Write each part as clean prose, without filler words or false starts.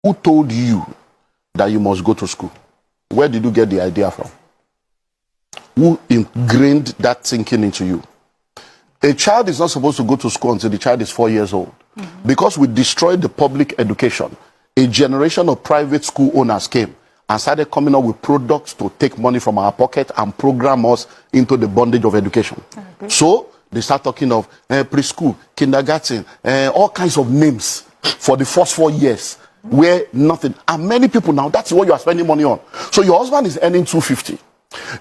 Who told you that you must go to school? Where did you get the idea from? Who ingrained that thinking into you? A child is not supposed to go to school until the child is 4 years old. Because we destroyed the public education, a generation of private school owners came and started coming up with products to take money from our pocket and program us into the bondage of education. So they start talking of preschool, kindergarten, all kinds of names for the first 4 years where nothing. And many people now, that's what you are spending money on. So your husband is earning 250.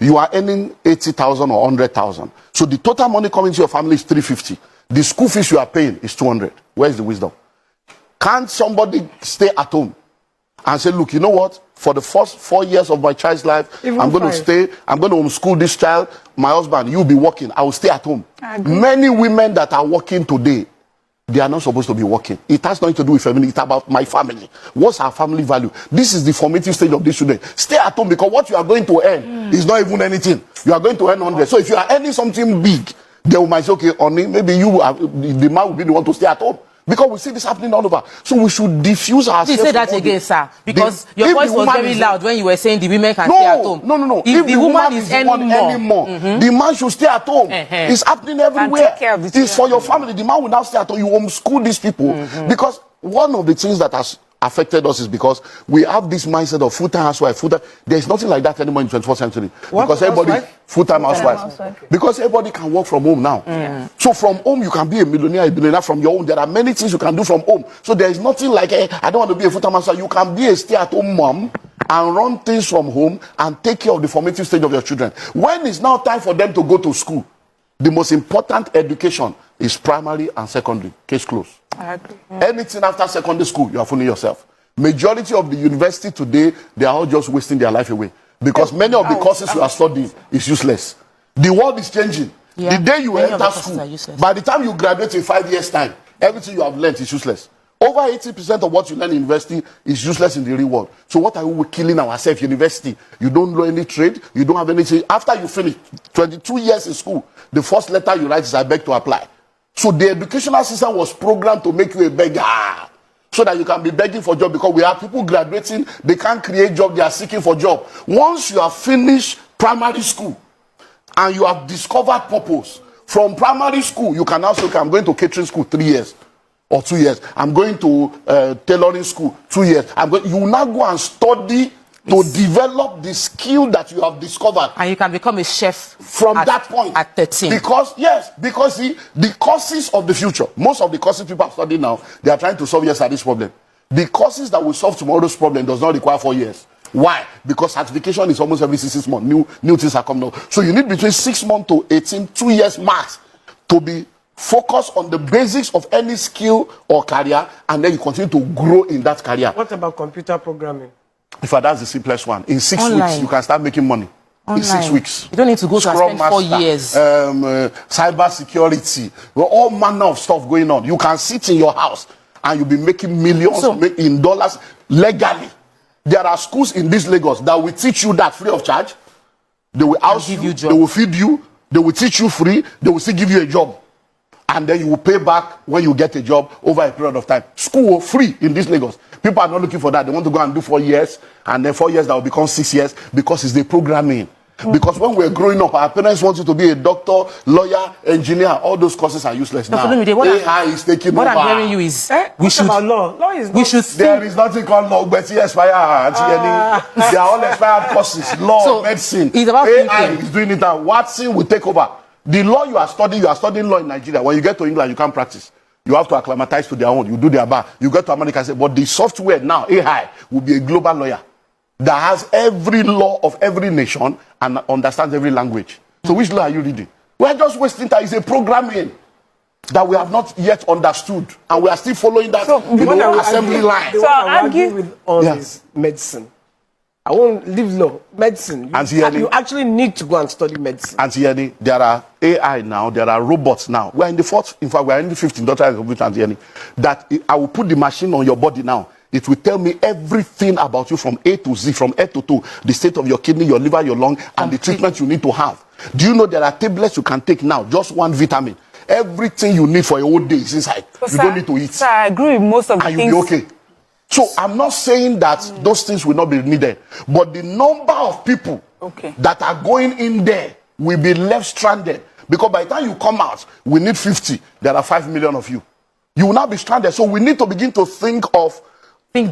You are earning 80,000 or 100,000. So the total money coming to your family is 350. The school fees you are paying is 200. Where's the wisdom? Can't somebody stay at home and say, look, you know what? For the first 4 years of my child's life, I'm going to stay, I'm going to homeschool this child. My husband, you'll be working. I will stay at home. Many women that are working today, they are not supposed to be working. It has nothing to do with family. It's about my family. What's our family value? This is the formative stage of this children. Stay at home because what you are going to earn is not even anything. You are going to earn 100. So if you are earning something big, they might say, okay, only maybe you are, the man will be the one to stay at home. Because we see this happening all over. So we should diffuse ourselves. You say that again, sir. Because your voice was very loud when you were saying the women can stay at home. No. If the woman is earning more, the man should stay at home. It's happening everywhere. It's for your family. The man will now stay at home. You homeschool these people. Because one of the things that has affected us is because we have this mindset of full-time housewife, full-time. There's nothing like that anymore in the 21st century. Because everybody, full-time housewife. Because everybody can work from home now. So from home, you can be a millionaire, a billionaire from your home. There are many things you can do from home. So there is nothing like, I don't want to be a full-time housewife. You can be a stay-at-home mom and run things from home and take care of the formative stage of your children. When it's now time for them to go to school, the most important education is primary and secondary. Case closed. I agree. Anything after secondary school, you are fooling yourself. Majority of the university today, they are all just wasting their life away. Because many of the courses you are studying is useless. The world is changing. The day you enter school, by the time you graduate in 5 years' time, everything you have learned is useless. Over 80% of what you learn in university is useless in the real world. So what are we killing ourselves? University, you don't know any trade, you don't have anything. After you finish 22 years in school, the first letter you write is I beg to apply. So the educational system was programmed to make you a beggar, so that you can be begging for job, because we have people graduating, they can't create job, they are seeking for job. Once you have finished primary school and you have discovered purpose, from primary school you can now say, okay, I'm going to catering school 3 years or 2 years. I'm going to tailoring school 2 years. You will now go and study to develop the skill that you have discovered. And you can become a chef from that point. At 13. Because the courses of the future, most of the courses people are studying now, they are trying to solve yesterday's problem. The courses that will solve tomorrow's problem does not require 4 years. Why? Because certification is almost every 6 months. New things are coming out. So you need between 6 months to 18, 2 years max, to be focused on the basics of any skill or career, and then you continue to grow in that career. What about computer programming? In fact, that's the simplest one. In 6 weeks, you can start making money. In 6 weeks. You don't need to go to spend 4 years. Cyber security. All manner of stuff going on. You can sit in your house and you'll be making millions in dollars legally. There are schools in this Lagos that will teach you that free of charge. They will house you, they will feed you, they will teach you free, they will still give you a job. And then you will pay back when you get a job over a period of time. School free in this Lagos. People are not looking for that. They want to go and do 4 years, and then 4 years that will become 6 years, because it's the programming. Because when we're growing up, our parents want you to be a doctor, lawyer, engineer. All those courses are useless now. AI is taking over. What I'm hearing you is we should about law. Law is there is nothing called law, but it's expired. They are all expired courses. Law, medicine. It's about AI is doing it now. Watson will take over. The law you are studying law in Nigeria. When you get to England, you can't practice. You have to acclimatize to their own. You do their bar. You get to America, but the software now, AI, will be a global lawyer that has every law of every nation and understands every language. So which law are you reading? We are just wasting time. It's a programming that we have not yet understood, and we are still following that assembly line. So I argue with all this medicine. I won't leave law. Medicine. You actually need to go and study medicine. Auntie Yenny, there are AI now, there are robots now. We are in the fourth, in fact, we are in the 15th doctorate of Auntie Yenny, that I will put the machine on your body now. It will tell me everything about you from A to Z, from head to toe, the state of your kidney, your liver, your lung, and the treatment you need to have. Do you know there are tablets you can take now, just one vitamin? Everything you need for a whole day is inside. You don't need to eat. Sir, I agree with most of the things. And you'll be okay. So I'm not saying that those things will not be needed, but the number of people that are going in there will be left stranded. Because by the time you come out, we need 50. There are 5 million of you. You will not be stranded. So we need to begin to think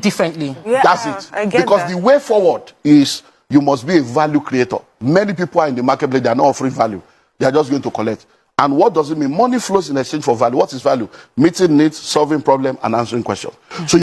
differently. Yeah, that's it. Because the way forward is you must be a value creator. Many people are in the marketplace, they are not offering value. They are just going to collect. And what does it mean? Money flows in exchange for value. What is value? Meeting needs, solving problems, and answering questions. So